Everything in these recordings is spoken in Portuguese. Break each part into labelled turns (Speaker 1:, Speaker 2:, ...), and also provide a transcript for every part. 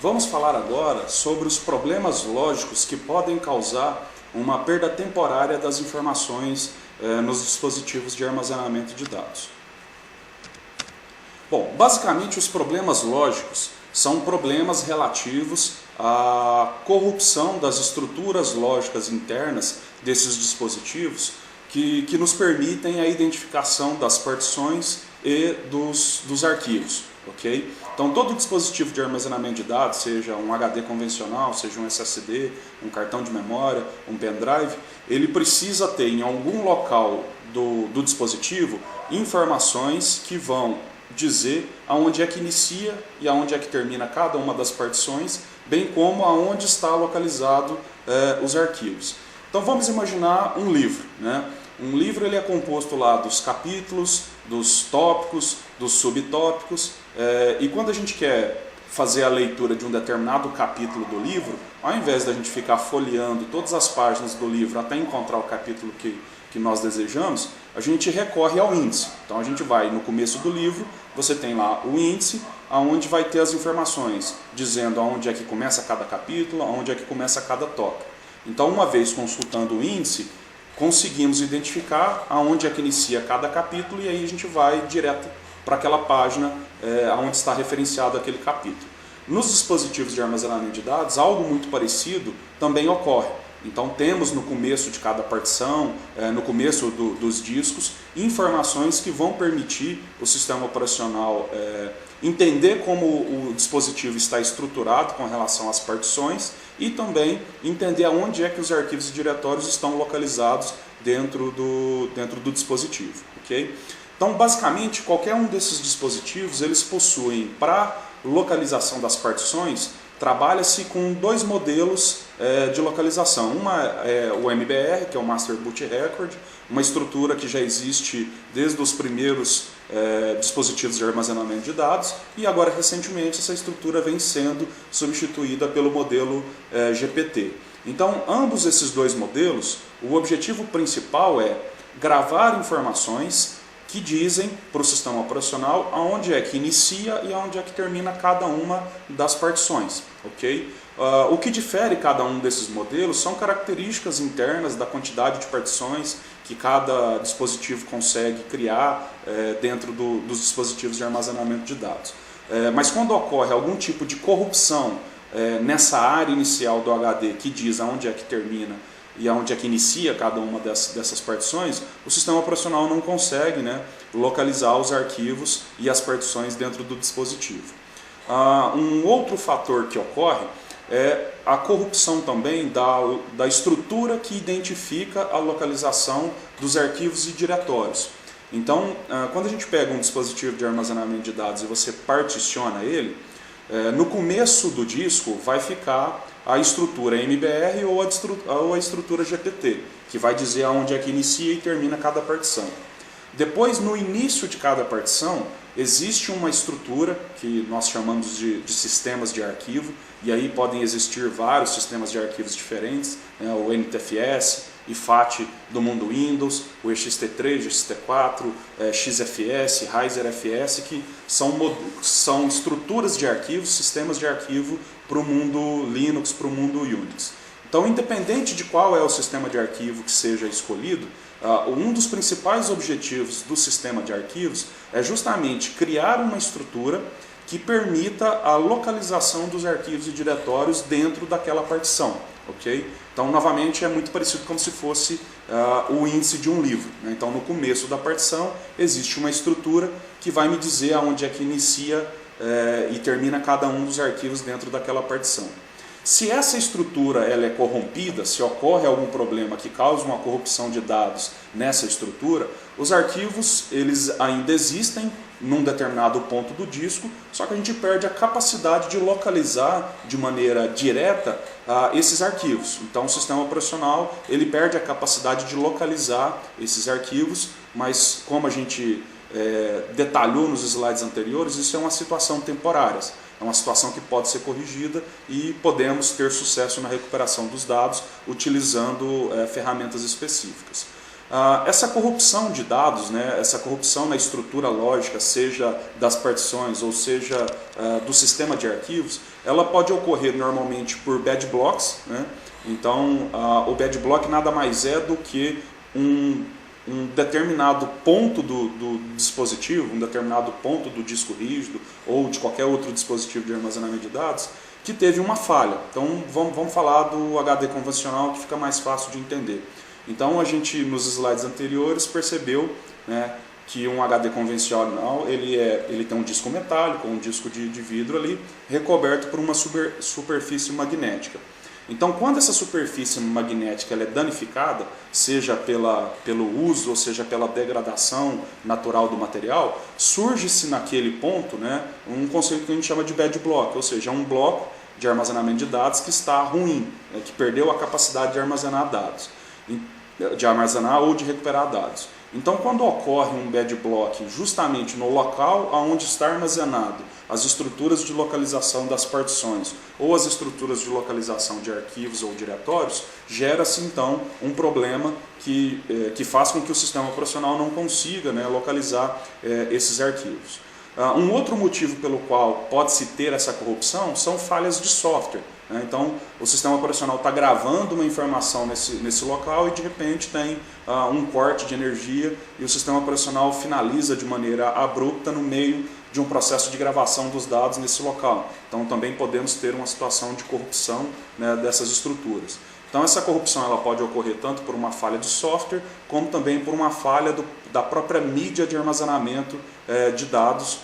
Speaker 1: Vamos falar agora sobre os problemas lógicos que podem causar uma perda temporária das informações nos dispositivos de armazenamento de dados. Bom, basicamente os problemas lógicos são problemas relativos à corrupção das estruturas lógicas internas desses dispositivos que nos permitem a identificação das partições e dos arquivos. Okay? Então todo dispositivo de armazenamento de dados, seja um HD convencional, seja um SSD, um cartão de memória, um pendrive, ele precisa ter em algum local do dispositivo informações que vão dizer aonde é que inicia e aonde é que termina cada uma das partições, bem como aonde está localizado os arquivos. Então vamos imaginar um livro, né? Um livro ele é composto lá dos capítulos, dos tópicos, dos subtópicos, e quando a gente quer fazer a leitura de um determinado capítulo do livro, ao invés da gente ficar folheando todas as páginas do livro até encontrar o capítulo que nós desejamos, a gente recorre ao índice. Então a gente vai no começo do livro, você tem lá o índice, onde vai ter as informações dizendo aonde é que começa cada capítulo, aonde é que começa cada tópico. Então uma vez consultando o índice, conseguimos identificar aonde é que inicia cada capítulo e aí a gente vai direto para aquela página onde está referenciado aquele capítulo. Nos dispositivos de armazenamento de dados, algo muito parecido também ocorre. Então temos no começo de cada partição, no começo dos discos, informações que vão permitir o sistema operacional entender como o dispositivo está estruturado com relação às partições e também entender aonde é que os arquivos e diretórios estão localizados dentro do dispositivo. Okay? Então basicamente qualquer um desses dispositivos eles possuem, para localização das partições, trabalha-se com dois modelos de localização. Uma é o MBR, que é o Master Boot Record, uma estrutura que já existe desde os primeiros dispositivos de armazenamento de dados, e agora recentemente essa estrutura vem sendo substituída pelo modelo GPT. Então ambos esses dois modelos, o objetivo principal é gravar informações que dizem para o sistema operacional aonde é que inicia e aonde é que termina cada uma das partições. Okay? O que difere cada um desses modelos são características internas da quantidade de partições que cada dispositivo consegue criar dentro dos dispositivos de armazenamento de dados. Mas quando ocorre algum tipo de corrupção nessa área inicial do HD que diz aonde é que termina e aonde é que inicia cada uma dessas partições, o sistema operacional não consegue, né, localizar os arquivos e as partições dentro do dispositivo. Um outro fator que ocorre é a corrupção também da estrutura que identifica a localização dos arquivos e diretórios. Então, quando a gente pega um dispositivo de armazenamento de dados e você particiona ele, no começo do disco vai ficar a estrutura MBR ou a estrutura GPT, que vai dizer aonde é que inicia e termina cada partição. Depois, no início de cada partição, existe uma estrutura que nós chamamos de sistemas de arquivo, e aí podem existir vários sistemas de arquivos diferentes, né, o NTFS, IFAT do mundo Windows, o ext3, ext4, XFS, RaiserFS, que são estruturas de arquivos, sistemas de arquivo para o mundo Linux, para o mundo Unix. Então, independente de qual é o sistema de arquivo que seja escolhido, um dos principais objetivos do sistema de arquivos é justamente criar uma estrutura que permita a localização dos arquivos e diretórios dentro daquela partição. Okay? Então, novamente, é muito parecido como se fosse o índice de um livro. Né? Então, no começo da partição, existe uma estrutura que vai me dizer aonde é que inicia e termina cada um dos arquivos dentro daquela partição. Se essa estrutura ela é corrompida, se ocorre algum problema que cause uma corrupção de dados nessa estrutura, os arquivos eles ainda existem num determinado ponto do disco, só que a gente perde a capacidade de localizar de maneira direta esses arquivos. Então o sistema operacional ele perde a capacidade de localizar esses arquivos, mas como a gente detalhou nos slides anteriores, isso é uma situação temporária. É uma situação que pode ser corrigida e podemos ter sucesso na recuperação dos dados utilizando ferramentas específicas. Essa corrupção de dados, né, essa corrupção na estrutura lógica, seja das partições ou seja do sistema de arquivos, ela pode ocorrer normalmente por bad blocks, né? Então o bad block nada mais é do que um determinado ponto do dispositivo, um determinado ponto do disco rígido ou de qualquer outro dispositivo de armazenamento de dados que teve uma falha. Então vamos falar do HD convencional, que fica mais fácil de entender. Então a gente nos slides anteriores percebeu, né, que um HD convencional ele tem um disco metálico, um disco de vidro ali, recoberto por uma superfície magnética. Então, quando essa superfície magnética ela é danificada, seja pelo uso ou seja pela degradação natural do material, surge-se naquele ponto, né, um conceito que a gente chama de bad block, ou seja, um bloco de armazenamento de dados que está ruim, né, que perdeu a capacidade de armazenar dados, de armazenar ou de recuperar dados. Então, quando ocorre um bad block justamente no local onde está armazenado as estruturas de localização das partições ou as estruturas de localização de arquivos ou diretórios, gera-se então um problema que faz com que o sistema operacional não consiga, né, localizar esses arquivos. Um outro motivo pelo qual pode-se ter essa corrupção são falhas de software. Então, o sistema operacional está gravando uma informação nesse local e de repente tem um corte de energia e o sistema operacional finaliza de maneira abrupta no meio de um processo de gravação dos dados nesse local. Então, também podemos ter uma situação de corrupção, né, dessas estruturas. Então, essa corrupção ela pode ocorrer tanto por uma falha de software, como também por uma falha da própria mídia de armazenamento de dados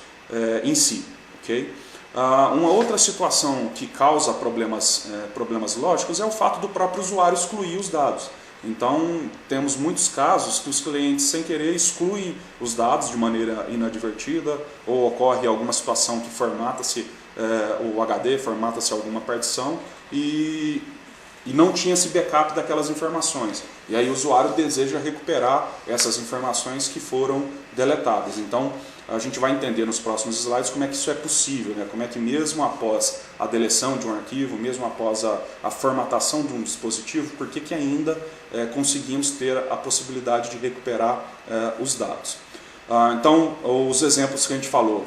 Speaker 1: em si. Okay? Uma outra situação que causa problemas lógicos é o fato do próprio usuário excluir os dados. Então, temos muitos casos que os clientes, sem querer, excluem os dados de maneira inadvertida, ou ocorre alguma situação que formata-se o HD, formata-se alguma partição e não tinha esse backup daquelas informações. E aí o usuário deseja recuperar essas informações que foram deletadas. Então, a gente vai entender nos próximos slides como é que isso é possível, né? Como é que mesmo após a deleção de um arquivo, mesmo após a formatação de um dispositivo, por que ainda conseguimos ter a possibilidade de recuperar os dados. Então, os exemplos que a gente falou,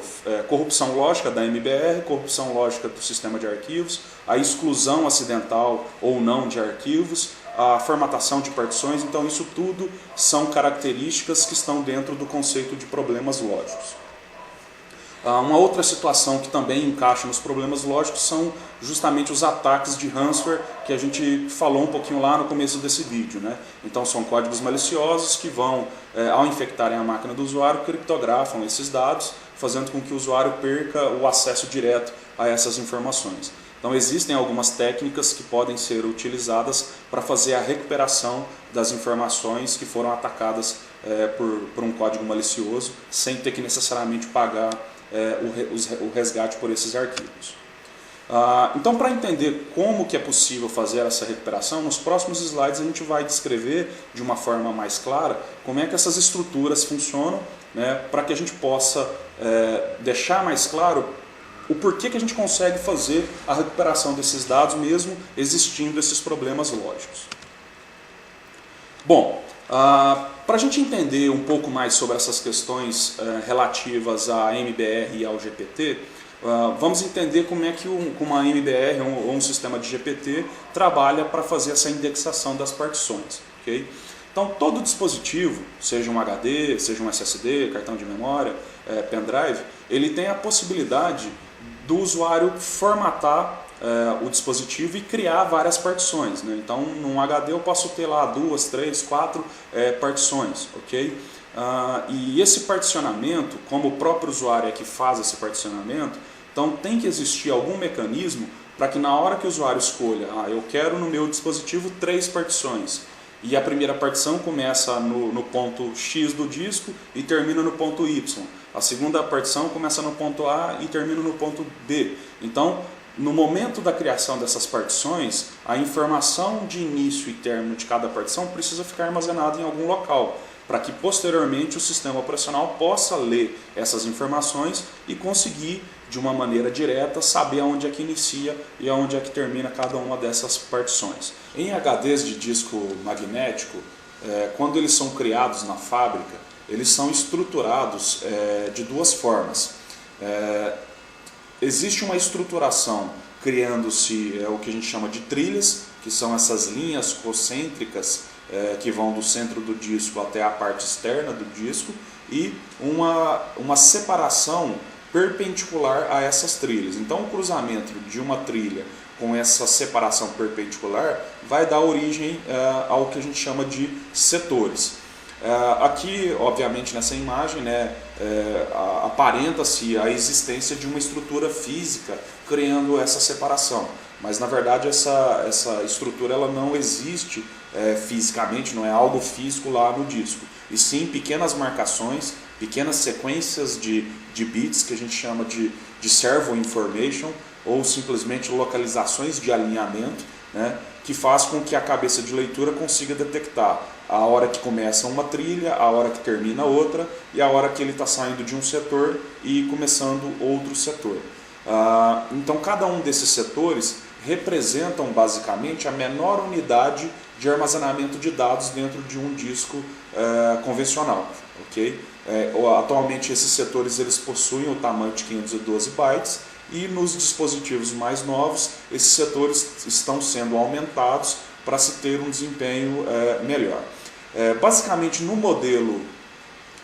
Speaker 1: corrupção lógica da MBR, corrupção lógica do sistema de arquivos, a exclusão acidental ou não de arquivos, a formatação de partições. Então, isso tudo são características que estão dentro do conceito de problemas lógicos. Uma outra situação que também encaixa nos problemas lógicos são justamente os ataques de ransomware, que a gente falou um pouquinho lá no começo desse vídeo, né? Então são códigos maliciosos que vão, ao infectarem a máquina do usuário, criptografam esses dados, fazendo com que o usuário perca o acesso direto a essas informações. Então existem algumas técnicas que podem ser utilizadas para fazer a recuperação das informações que foram atacadas por um código malicioso, sem ter que necessariamente pagar o resgate por esses arquivos. Então, para entender como que é possível fazer essa recuperação, nos próximos slides a gente vai descrever de uma forma mais clara como é que essas estruturas funcionam, né, para que a gente possa deixar mais claro o porquê que a gente consegue fazer a recuperação desses dados mesmo existindo esses problemas lógicos. Bom, para a gente entender um pouco mais sobre essas questões relativas à MBR e ao GPT, vamos entender como é que uma MBR ou um sistema de GPT trabalha para fazer essa indexação das partições. Okay? Então, todo dispositivo, seja um HD, seja um SSD, cartão de memória, pendrive, ele tem a possibilidade do usuário formatar o dispositivo e criar várias partições, né? Então, num HD eu posso ter lá 2, 3, 4 partições, ok? E esse particionamento, como o próprio usuário é que faz esse particionamento, então tem que existir algum mecanismo para que na hora que o usuário escolha, eu quero no meu dispositivo 3 partições, e a primeira partição começa no ponto X do disco e termina no ponto Y. A segunda partição começa no ponto A e termina no ponto B. Então, no momento da criação dessas partições, a informação de início e término de cada partição precisa ficar armazenada em algum local, para que posteriormente o sistema operacional possa ler essas informações e conseguir, de uma maneira direta, saber aonde é que inicia e aonde é que termina cada uma dessas partições. Em HDs de disco magnético, quando eles são criados na fábrica, eles são estruturados de duas formas. Existe uma estruturação criando-se o que a gente chama de trilhas, que são essas linhas concêntricas que vão do centro do disco até a parte externa do disco, e uma separação perpendicular a essas trilhas. Então o cruzamento de uma trilha com essa separação perpendicular vai dar origem ao que a gente chama de setores. Aqui, obviamente, nessa imagem, aparenta-se a existência de uma estrutura física criando essa separação, mas na verdade essa estrutura ela não existe fisicamente, não é algo físico lá no disco, e sim pequenas marcações, pequenas sequências de bits que a gente chama de servo information, ou simplesmente localizações de alinhamento, que faz com que a cabeça de leitura consiga detectar a hora que começa uma trilha, a hora que termina outra, e a hora que ele está saindo de um setor e começando outro setor. Então cada um desses setores representam basicamente a menor unidade de armazenamento de dados dentro de um disco convencional. Okay? Atualmente esses setores eles possuem o tamanho de 512 bytes, e nos dispositivos mais novos esses setores estão sendo aumentados para se ter um desempenho melhor. Basicamente no modelo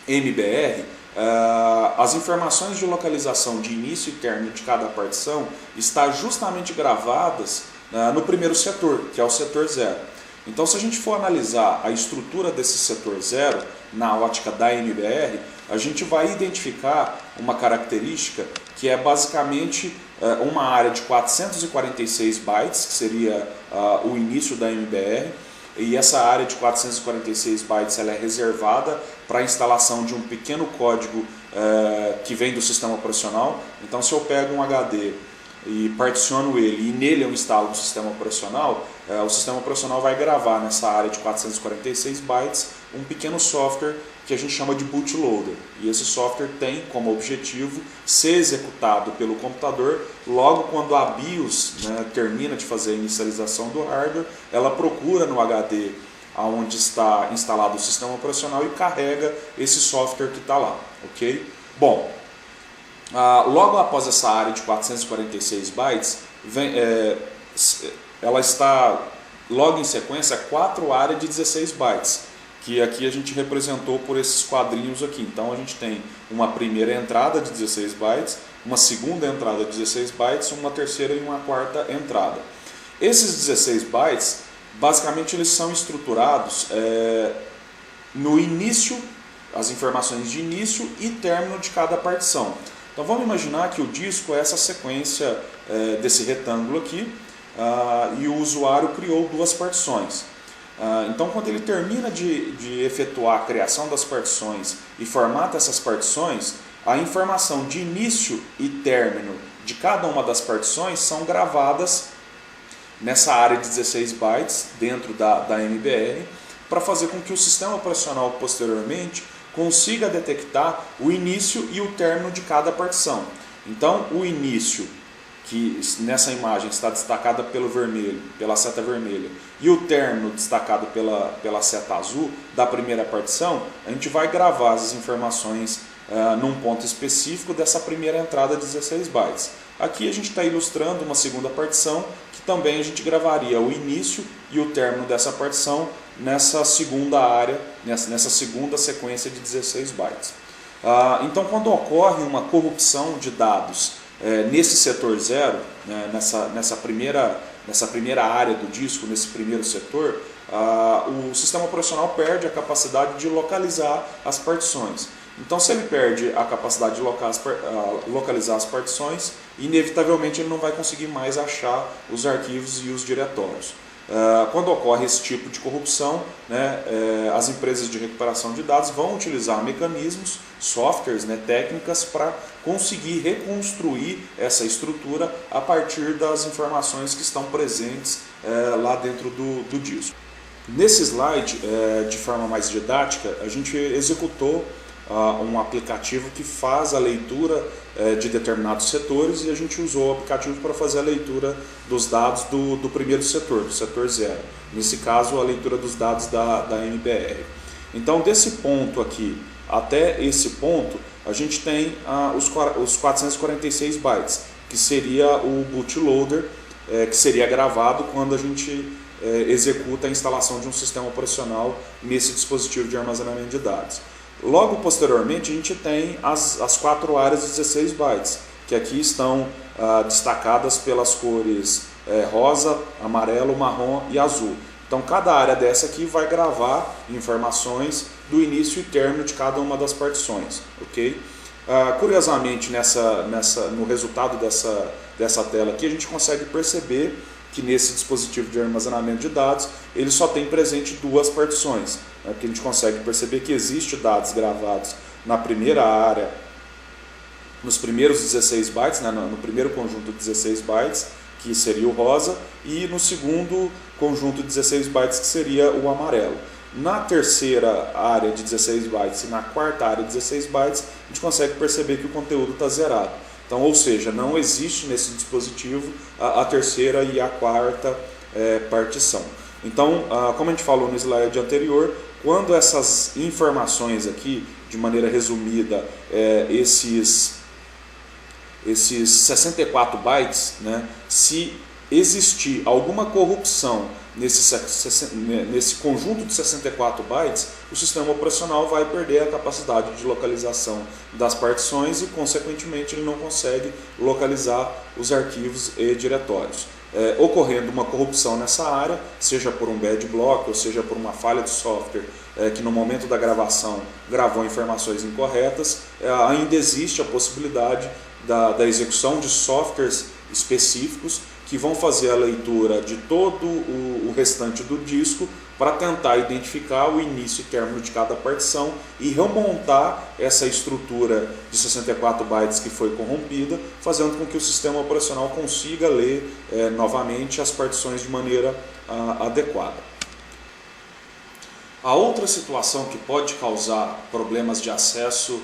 Speaker 1: MBR, as informações de localização de início e término de cada partição estão justamente gravadas no primeiro setor, que é o setor 0. Então se a gente for analisar a estrutura desse setor 0 na ótica da MBR, a gente vai identificar uma característica que é basicamente uma área de 446 bytes, que seria o início da MBR, e essa área de 446 bytes ela é reservada para a instalação de um pequeno código que vem do sistema operacional. Então se eu pego um HD e particiono ele e nele eu instalo um sistema operacional, o sistema operacional vai gravar nessa área de 446 bytes um pequeno software que a gente chama de bootloader, e esse software tem como objetivo ser executado pelo computador logo quando a BIOS termina de fazer a inicialização do hardware. Ela procura no HD onde está instalado o sistema operacional e carrega esse software que está lá. Okay? Bom, logo após essa área de 446 bytes, ela está logo em sequência 4 áreas de 16 bytes. Que aqui a gente representou por esses quadrinhos aqui. Então a gente tem uma primeira entrada de 16 bytes, uma segunda entrada de 16 bytes, uma terceira e uma quarta entrada. Esses 16 bytes, basicamente eles são estruturados no início, as informações de início e término de cada partição. Então vamos imaginar que o disco é essa sequência desse retângulo aqui, e o usuário criou duas partições. Então quando ele termina de efetuar a criação das partições e formata essas partições, a informação de início e término de cada uma das partições são gravadas nessa área de 16 bytes dentro da MBR, para fazer com que o sistema operacional posteriormente consiga detectar o início e o término de cada partição. Então o início, que nessa imagem está destacada pelo vermelho, pela seta vermelha, e o término destacado pela seta azul da primeira partição, a gente vai gravar as informações num ponto específico dessa primeira entrada de 16 bytes. Aqui a gente está ilustrando uma segunda partição, que também a gente gravaria o início e o término dessa partição nessa segunda área, nessa segunda sequência de 16 bytes. Então quando ocorre uma corrupção de dados nesse setor 0, nessa primeira área do disco, nesse primeiro setor, o sistema operacional perde a capacidade de localizar as partições. Então se ele perde a capacidade de localizar as partições, inevitavelmente ele não vai conseguir mais achar os arquivos e os diretórios. Quando ocorre esse tipo de corrupção, as empresas de recuperação de dados vão utilizar mecanismos, softwares, técnicas para conseguir reconstruir essa estrutura a partir das informações que estão presentes lá dentro do disco. Nesse slide, de forma mais didática, a gente executou um aplicativo que faz a leitura de determinados setores, e a gente usou o aplicativo para fazer a leitura dos dados do primeiro setor, do setor 0. Nesse caso, a leitura dos dados da MBR. Então, desse ponto aqui até esse ponto, a gente tem os 446 bytes, que seria o bootloader, que seria gravado quando a gente executa a instalação de um sistema operacional nesse dispositivo de armazenamento de dados. Logo posteriormente, a gente tem as 4 áreas de 16 bytes, que aqui estão destacadas pelas cores rosa, amarelo, marrom e azul. Então, cada área dessa aqui vai gravar informações do início e término de cada uma das partições. Okay? Curiosamente, no resultado dessa tela aqui, a gente consegue perceber que nesse dispositivo de armazenamento de dados, ele só tem presente 2 partições. Porque a gente consegue perceber que existem dados gravados na primeira área, nos primeiros 16 bytes, né, no primeiro conjunto de 16 bytes, que seria o rosa, e no segundo conjunto de 16 bytes, que seria o amarelo. Na terceira área de 16 bytes e na quarta área de 16 bytes, a gente consegue perceber que o conteúdo está zerado. Então, ou seja, não existe nesse dispositivo a terceira e a quarta partição. Então, como a gente falou no slide anterior, quando essas informações aqui, de maneira resumida, esses 64 bytes, né, se existir alguma corrupção nesse conjunto de 64 bytes, o sistema operacional vai perder a capacidade de localização das partições e, consequentemente, ele não consegue localizar os arquivos e diretórios. Ocorrendo uma corrupção nessa área, seja por um bad block ou seja por uma falha de software que no momento da gravação gravou informações incorretas, ainda existe a possibilidade da execução de softwares específicos que vão fazer a leitura de todo o restante do disco para tentar identificar o início e término de cada partição e remontar essa estrutura de 64 bytes que foi corrompida, fazendo com que o sistema operacional consiga ler novamente as partições de maneira adequada. A outra situação que pode causar problemas de acesso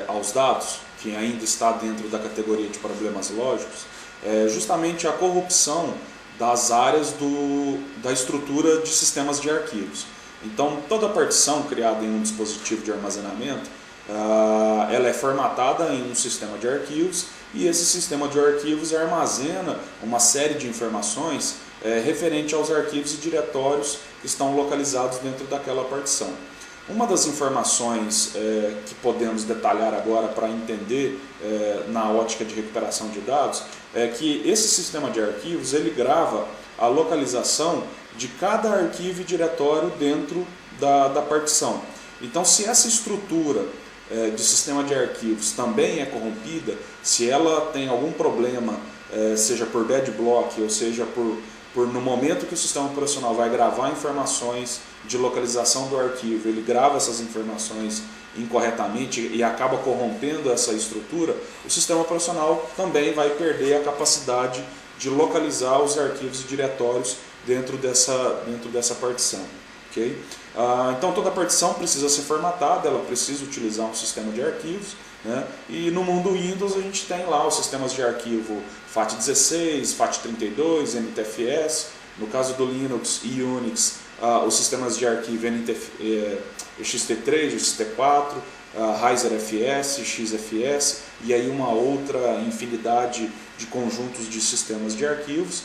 Speaker 1: aos dados, que ainda está dentro da categoria de problemas lógicos, é justamente a corrupção das áreas da estrutura de sistemas de arquivos. Então, toda partição criada em um dispositivo de armazenamento, ela é formatada em um sistema de arquivos, e esse sistema de arquivos armazena uma série de informações referente aos arquivos e diretórios que estão localizados dentro daquela partição. Uma das informações que podemos detalhar agora para entender na ótica de recuperação de dados é que esse sistema de arquivos ele grava a localização de cada arquivo e diretório dentro da partição. Então, se essa estrutura de sistema de arquivos também é corrompida, se ela tem algum problema, seja por bad block ou seja por no momento que o sistema operacional vai gravar informações de localização do arquivo, ele grava essas informações incorretamente e acaba corrompendo essa estrutura, o sistema operacional também vai perder a capacidade de localizar os arquivos e diretórios dentro dessa partição. Okay? Então toda partição precisa ser formatada, ela precisa utilizar um sistema de arquivos, né? E no mundo Windows a gente tem lá os sistemas de arquivo FAT16, FAT32, NTFS. No caso do Linux e Unix, os sistemas de arquivo XT3, XT4, RaiserFS, XFS e aí uma outra infinidade de conjuntos de sistemas de arquivos.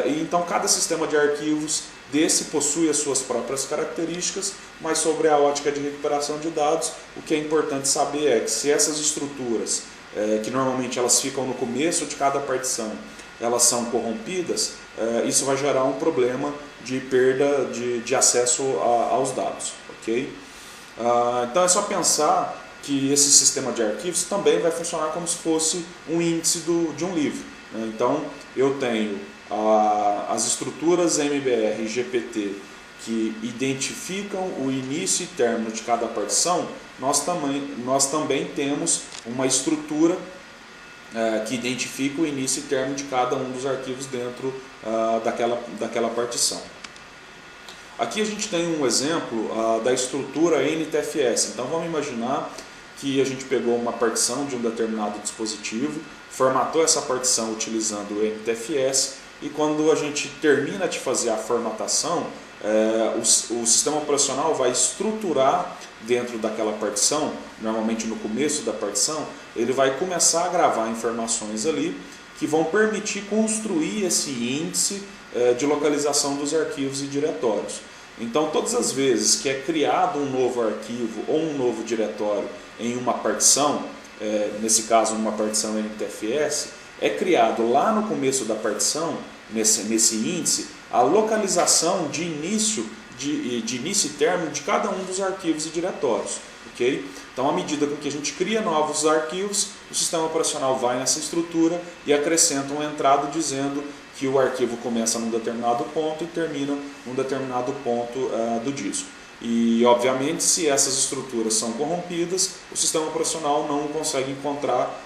Speaker 1: E então cada sistema de arquivos desse possui as suas próprias características, mas sobre a ótica de recuperação de dados, o que é importante saber é que se essas estruturas, que normalmente elas ficam no começo de cada partição, elas são corrompidas, isso vai gerar um problema de perda de acesso aos dados. Okay? Então é só pensar que esse sistema de arquivos também vai funcionar como se fosse um índice de um livro. Né? Então eu tenho as estruturas MBR e GPT que identificam o início e término de cada partição, nós também temos uma estrutura que identifica o início e término de cada um dos arquivos dentro daquela partição. Aqui a gente tem um exemplo da estrutura NTFS. Então vamos imaginar que a gente pegou uma partição de um determinado dispositivo, formatou essa partição utilizando o NTFS e quando a gente termina de fazer a formatação, o sistema operacional vai estruturar dentro daquela partição, normalmente no começo da partição, ele vai começar a gravar informações ali que vão permitir construir esse índice de localização dos arquivos e diretórios. Então, todas as vezes que é criado um novo arquivo ou um novo diretório em uma partição, nesse caso uma partição NTFS, é criado lá no começo da partição, nesse índice, a localização de início e término de cada um dos arquivos e diretórios. Okay? Então, à medida que a gente cria novos arquivos, o sistema operacional vai nessa estrutura e acrescenta uma entrada dizendo que o arquivo começa num determinado ponto e termina num determinado ponto do disco. E, obviamente, se essas estruturas são corrompidas, o sistema operacional não consegue encontrar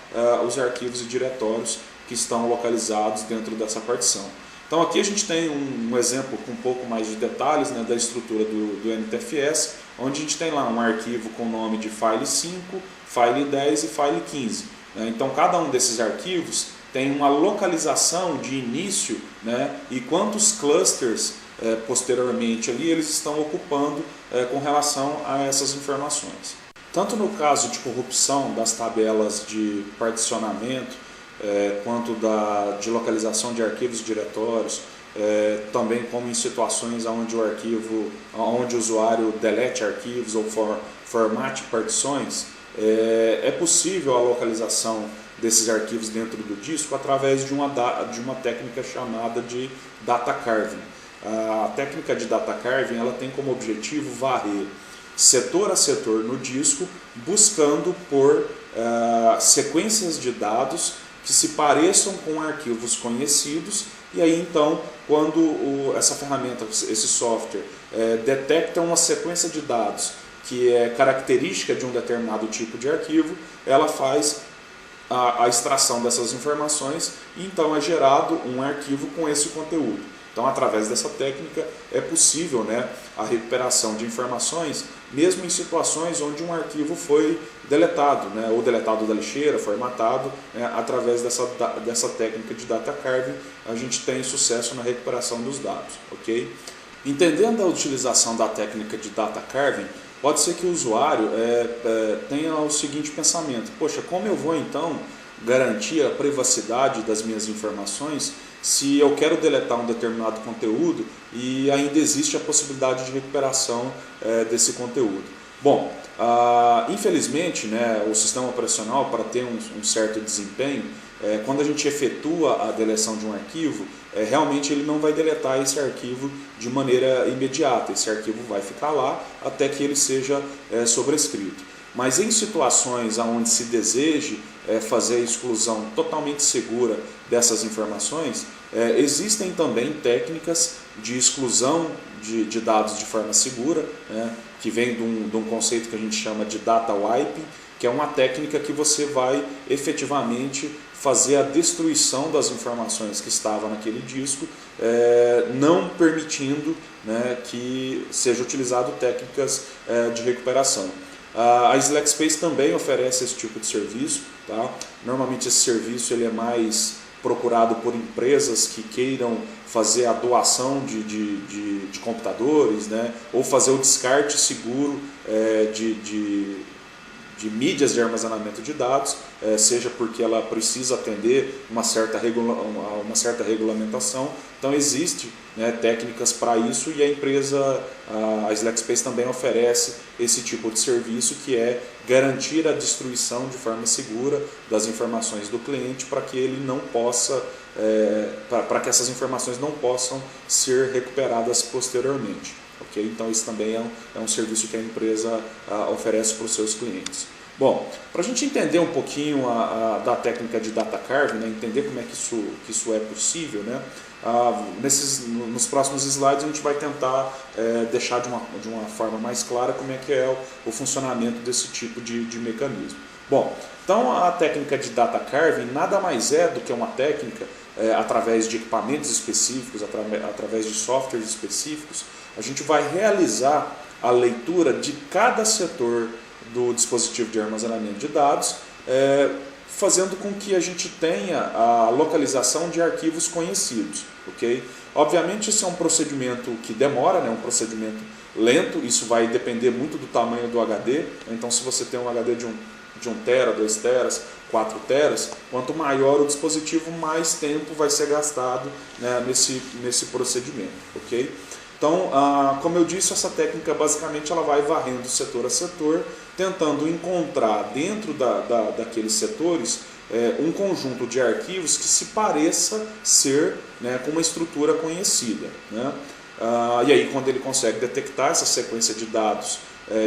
Speaker 1: os arquivos e diretórios que estão localizados dentro dessa partição. Então, aqui a gente tem um exemplo com um pouco mais de detalhes, né, da estrutura do NTFS, onde a gente tem lá um arquivo com o nome de file 5, file 10 e file 15. Né? Então, cada um desses arquivos tem uma localização de início, né, e quantos clusters posteriormente ali eles estão ocupando com relação a essas informações. Tanto no caso de corrupção das tabelas de particionamento, quanto de localização de arquivos e diretórios, também como em situações onde onde o usuário delete arquivos ou formate partições, é possível a localização desses arquivos dentro do disco através de uma técnica chamada de data carving. A técnica de data carving ela tem como objetivo varrer setor a setor no disco, buscando por sequências de dados que se pareçam com arquivos conhecidos, e aí então, quando essa ferramenta, esse software, detecta uma sequência de dados que é característica de um determinado tipo de arquivo, ela faz a extração dessas informações e então é gerado um arquivo com esse conteúdo. Então, através dessa técnica, é possível, né, a recuperação de informações, mesmo em situações onde um arquivo foi deletado, né, ou deletado da lixeira, formatado, né, através dessa técnica de data carving, a gente tem sucesso na recuperação dos dados. Okay? Entendendo a utilização da técnica de data carving, pode ser que o usuário tenha o seguinte pensamento: poxa, como eu vou então garantir a privacidade das minhas informações se eu quero deletar um determinado conteúdo e ainda existe a possibilidade de recuperação desse conteúdo? Bom, infelizmente, né, o sistema operacional, para ter um certo desempenho, quando a gente efetua a deleção de um arquivo, realmente ele não vai deletar esse arquivo de maneira imediata. Esse arquivo vai ficar lá até que ele seja sobrescrito. Mas em situações onde se deseje fazer a exclusão totalmente segura dessas informações, existem também técnicas de exclusão de dados de forma segura, né, que vem de um conceito que a gente chama de data wiping, que é uma técnica que você vai efetivamente fazer a destruição das informações que estavam naquele disco, não permitindo, né, que seja utilizado técnicas de recuperação. A Slackspace também oferece esse tipo de serviço. Tá? Normalmente esse serviço ele é mais procurado por empresas que queiram fazer a doação de computadores, né? Ou fazer o descarte seguro de mídias de armazenamento de dados, seja porque ela precisa atender uma certa regulamentação. Então existe, né, técnicas para isso, e a empresa, a Slackspace, também oferece esse tipo de serviço, que é garantir a destruição de forma segura das informações do cliente para que ele não possa, para que essas informações não possam ser recuperadas posteriormente. Okay? Então isso também é um serviço que a empresa oferece para os seus clientes. Bom, para a gente entender um pouquinho da técnica de data carving, né, entender como é que isso é possível, né, nos próximos slides a gente vai tentar deixar de uma forma mais clara como é que é o funcionamento desse tipo de mecanismo. Bom, então a técnica de data carving nada mais é do que uma técnica através de equipamentos específicos, através de softwares específicos, A gente vai realizar a leitura de cada setor do dispositivo de armazenamento de dados, fazendo com que a gente tenha a localização de arquivos conhecidos. Okay? Obviamente esse é um procedimento que demora, né? Um procedimento lento, isso vai depender muito do tamanho do HD. Então se você tem um HD de 1 tera, 2 teras, 4 teras, quanto maior o dispositivo, mais tempo vai ser gastado, né, nesse procedimento. Okay? Então, como eu disse, essa técnica basicamente ela vai varrendo setor a setor, tentando encontrar dentro daqueles setores um conjunto de arquivos que se pareça ser, né, com uma estrutura conhecida. Né? E aí, quando ele consegue detectar essa sequência de dados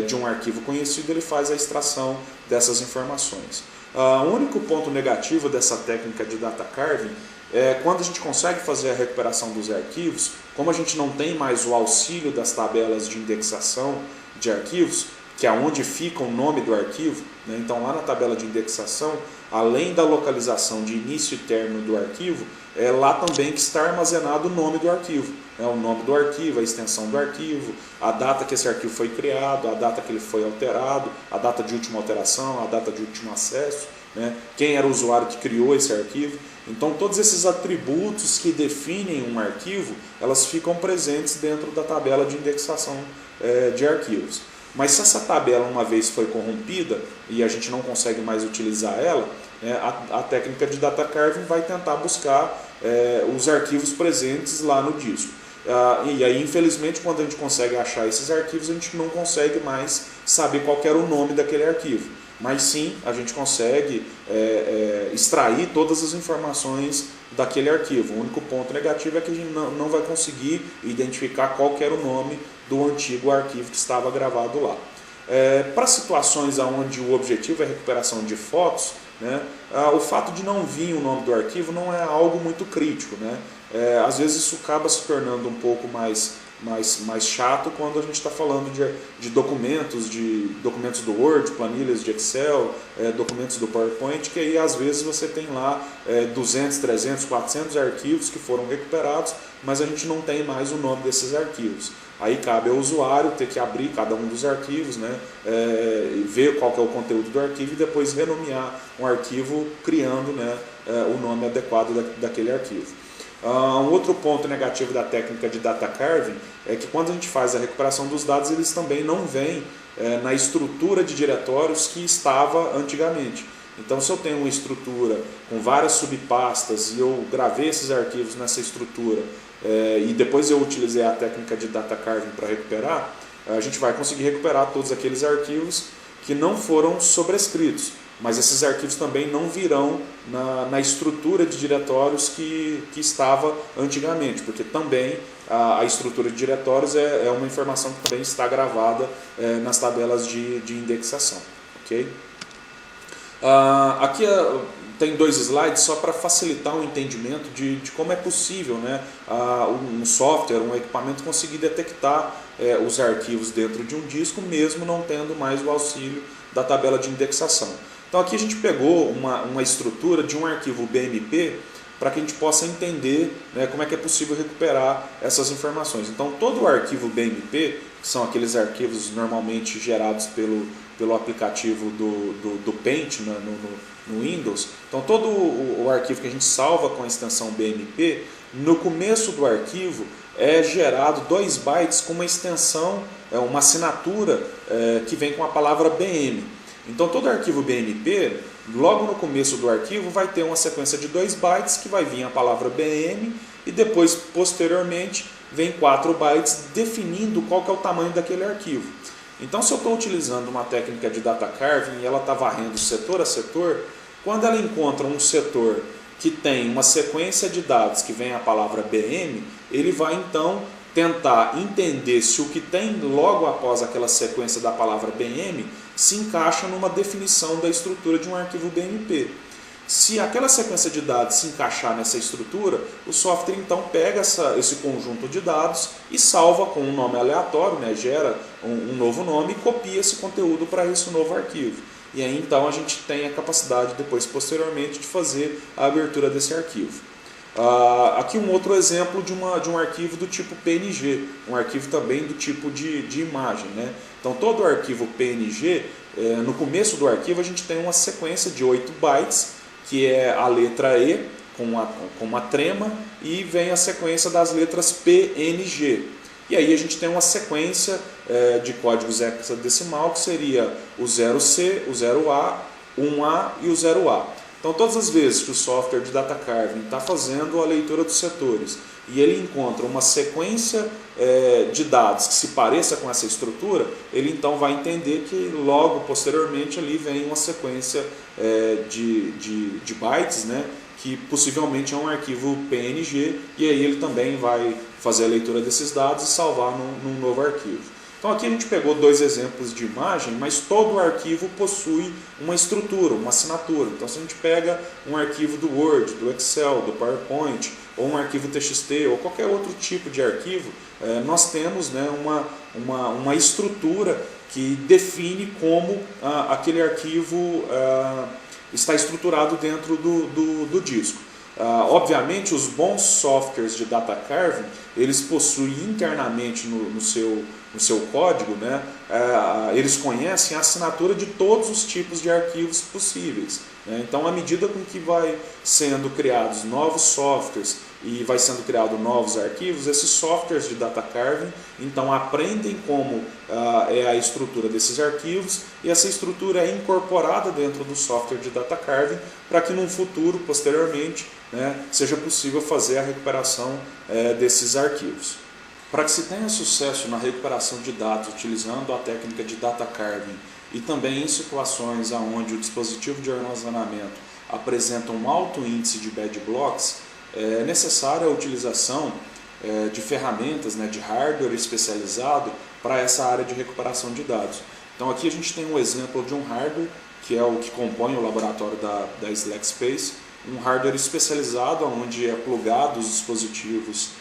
Speaker 1: de um arquivo conhecido, ele faz a extração dessas informações. O único ponto negativo dessa técnica de data carving é quando a gente consegue fazer a recuperação dos arquivos, como a gente não tem mais o auxílio das tabelas de indexação de arquivos, que é onde fica o nome do arquivo, né? Então lá na tabela de indexação, além da localização de início e término do arquivo, é lá também que está armazenado o nome do arquivo. O nome do arquivo, a extensão do arquivo, a data que esse arquivo foi criado, a data que ele foi alterado, a data de última alteração, a data de último acesso, né? Quem era o usuário que criou esse arquivo. Então todos esses atributos que definem um arquivo, elas ficam presentes dentro da tabela de indexação de arquivos. Mas se essa tabela uma vez foi corrompida e a gente não consegue mais utilizar ela, a técnica de data carving vai tentar buscar os arquivos presentes lá no disco. E aí, infelizmente, quando a gente consegue achar esses arquivos, a gente não consegue mais saber qual era o nome daquele arquivo. Mas sim, a gente consegue extrair todas as informações daquele arquivo. O único ponto negativo é que a gente não vai conseguir identificar qual era o nome do antigo arquivo que estava gravado lá. Para situações onde o objetivo é a recuperação de fotos, né, o fato de não vir o nome do arquivo não é algo muito crítico. Né? Às vezes isso acaba se tornando um pouco mais chato quando a gente está falando de documentos do Word, planilhas de Excel, documentos do PowerPoint, que aí às vezes você tem lá 200, 300, 400 arquivos que foram recuperados, mas a gente não tem mais o nome desses arquivos. Aí cabe ao usuário ter que abrir cada um dos arquivos, né, ver qual que é o conteúdo do arquivo e depois renomear um arquivo criando, né, o nome adequado daquele arquivo. Um outro ponto negativo da técnica de data carving é que quando a gente faz a recuperação dos dados, eles também não vêm na estrutura de diretórios que estava antigamente. Então, se eu tenho uma estrutura com várias subpastas e eu gravei esses arquivos nessa estrutura e depois eu utilizei a técnica de data carving para recuperar, a gente vai conseguir recuperar todos aqueles arquivos que não foram sobrescritos. Mas esses arquivos também não virão na estrutura de diretórios que estava antigamente, porque também a estrutura de diretórios é uma informação que também está gravada nas tabelas de indexação. Okay? Aqui tem 2 slides só para facilitar o entendimento de como é possível, né, um software, um equipamento conseguir detectar os arquivos dentro de um disco, mesmo não tendo mais o auxílio da tabela de indexação. Então aqui a gente pegou uma estrutura de um arquivo BMP para que a gente possa entender, né, como é que é possível recuperar essas informações. Então todo o arquivo BMP, que são aqueles arquivos normalmente gerados pelo aplicativo do Paint no Windows, então todo o arquivo que a gente salva com a extensão BMP, no começo do arquivo é gerado 2 bytes com uma extensão, uma assinatura que vem com a palavra BM. Então todo arquivo BMP, logo no começo do arquivo, vai ter uma sequência de 2 bytes que vai vir a palavra BM e depois, posteriormente, vem 4 bytes definindo qual que é o tamanho daquele arquivo. Então se eu estou utilizando uma técnica de data carving e ela está varrendo setor a setor, quando ela encontra um setor que tem uma sequência de dados que vem a palavra BM, ele vai então tentar entender se o que tem logo após aquela sequência da palavra BM se encaixa numa definição da estrutura de um arquivo BMP. Se aquela sequência de dados se encaixar nessa estrutura, o software então pega esse conjunto de dados e salva com um nome aleatório, né, gera um novo nome e copia esse conteúdo para esse novo arquivo. E aí então a gente tem a capacidade depois, posteriormente, de fazer a abertura desse arquivo. Aqui um outro exemplo de um arquivo do tipo PNG, um arquivo também do tipo de imagem, né? Então todo arquivo PNG, no começo do arquivo a gente tem uma sequência de 8 bytes, que é a letra E com uma trema, e vem a sequência das letras PNG. E aí a gente tem uma sequência de códigos hexadecimal, que seria o 0C, o 0A, 1A e o 0A. Então todas as vezes que o software de data carving está fazendo a leitura dos setores e ele encontra uma sequência de dados que se pareça com essa estrutura, ele então vai entender que logo posteriormente ali vem uma sequência de bytes, né, que possivelmente é um arquivo PNG, e aí ele também vai fazer a leitura desses dados e salvar num novo arquivo. Então aqui a gente pegou 2 exemplos de imagem, mas todo arquivo possui uma estrutura, uma assinatura. Então se a gente pega um arquivo do Word, do Excel, do PowerPoint, ou um arquivo TXT, ou qualquer outro tipo de arquivo, nós temos, né, uma estrutura que define como aquele arquivo está estruturado dentro do disco. Obviamente, os bons softwares de data carving, eles possuem internamente no seu código, né, eles conhecem a assinatura de todos os tipos de arquivos possíveis, né? Então, à medida com que vai sendo criados novos softwares e vai sendo criados novos arquivos, esses softwares de data carving então aprendem como é a estrutura desses arquivos, e essa estrutura é incorporada dentro do software de data carving para que num futuro, posteriormente, né, seja possível fazer a recuperação desses arquivos. Para que se tenha sucesso na recuperação de dados utilizando a técnica de data carving e também em situações onde o dispositivo de armazenamento apresenta um alto índice de bad blocks, é necessária a utilização de ferramentas, né, de hardware especializado para essa área de recuperação de dados. Então aqui a gente tem um exemplo de um hardware que é o que compõe o laboratório da SlackSpace, um hardware especializado onde é plugado os dispositivos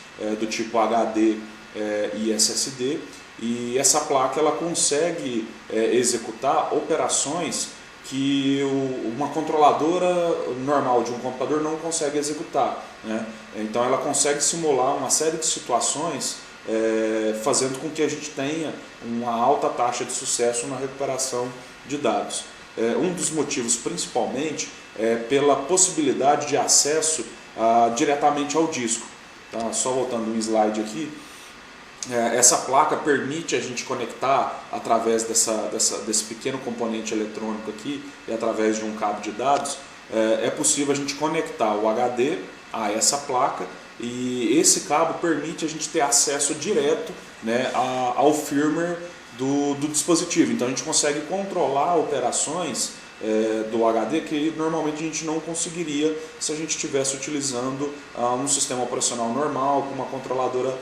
Speaker 1: do tipo HD e SSD, e essa placa ela consegue executar operações que uma controladora normal de um computador não consegue executar, né? Então ela consegue simular uma série de situações, fazendo com que a gente tenha uma alta taxa de sucesso na recuperação de dados. Um dos motivos principalmente é pela possibilidade de acesso diretamente ao disco. Tá? Só voltando um slide aqui. Essa placa permite a gente conectar através desse pequeno componente eletrônico aqui e através de um cabo de dados, é possível a gente conectar o HD a essa placa, e esse cabo permite a gente ter acesso direto, né, ao firmware do dispositivo. Então a gente consegue controlar operações do HD que normalmente a gente não conseguiria se a gente estivesse utilizando um sistema operacional normal, com uma controladora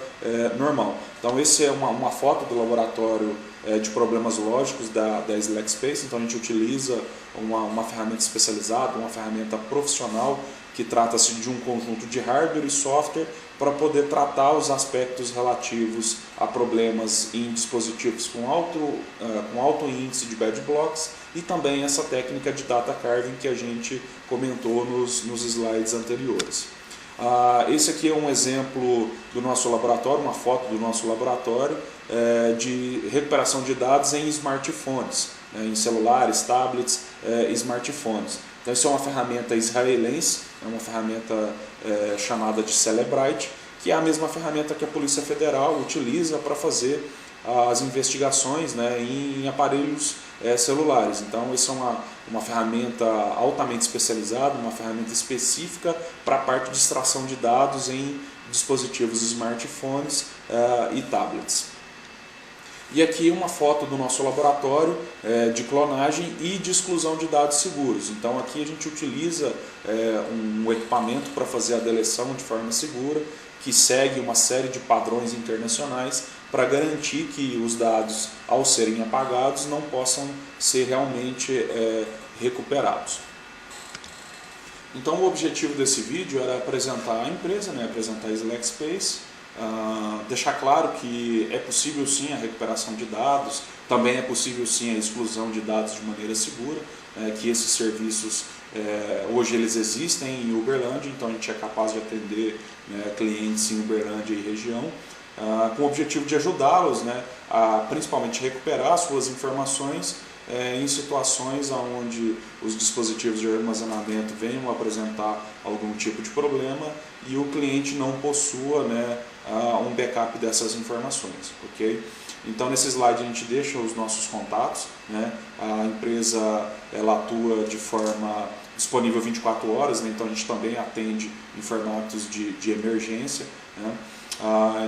Speaker 1: normal. Então essa é uma foto do laboratório de problemas lógicos da SlackSpace. Então a gente utiliza uma ferramenta especializada, uma ferramenta profissional, que trata-se de um conjunto de hardware e software para poder tratar os aspectos relativos a problemas em dispositivos com alto índice de bad blocks, e também essa técnica de data carving que a gente comentou nos slides anteriores. Esse aqui é um exemplo do nosso laboratório, uma foto do nosso laboratório de recuperação de dados em smartphones, em celulares, tablets, smartphones. Então isso é uma ferramenta israelense, é uma ferramenta chamada de Cellebrite, que é a mesma ferramenta que a Polícia Federal utiliza para fazer as investigações, né, em aparelhos celulares. Então isso é uma ferramenta altamente especializada, uma ferramenta específica para a parte de extração de dados em dispositivos smartphones e tablets. E aqui uma foto do nosso laboratório de clonagem e de exclusão de dados seguros. Então aqui a gente utiliza um equipamento para fazer a deleção de forma segura, que segue uma série de padrões internacionais para garantir que os dados, ao serem apagados, não possam ser realmente recuperados. Então o objetivo desse vídeo era apresentar a empresa, né, apresentar a SlackSpace, deixar claro que é possível sim a recuperação de dados, também é possível sim a exclusão de dados de maneira segura, que esses serviços Hoje eles existem em Uberlândia, então a gente é capaz de atender, né, clientes em Uberlândia e região, com o objetivo de ajudá-los, né, a principalmente recuperar suas informações em situações onde os dispositivos de armazenamento venham apresentar algum tipo de problema e o cliente não possua, né, um backup dessas informações, ok? Então nesse slide a gente deixa os nossos contatos, né? A empresa ela atua de forma disponível 24 horas, né? Então a gente também atende em formatos de emergência, né?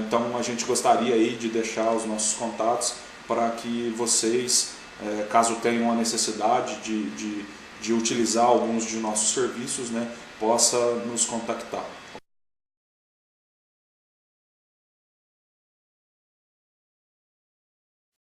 Speaker 1: Então a gente gostaria aí de deixar os nossos contatos para que vocês, caso tenham a necessidade de utilizar alguns de nossos serviços, né, possa nos contactar.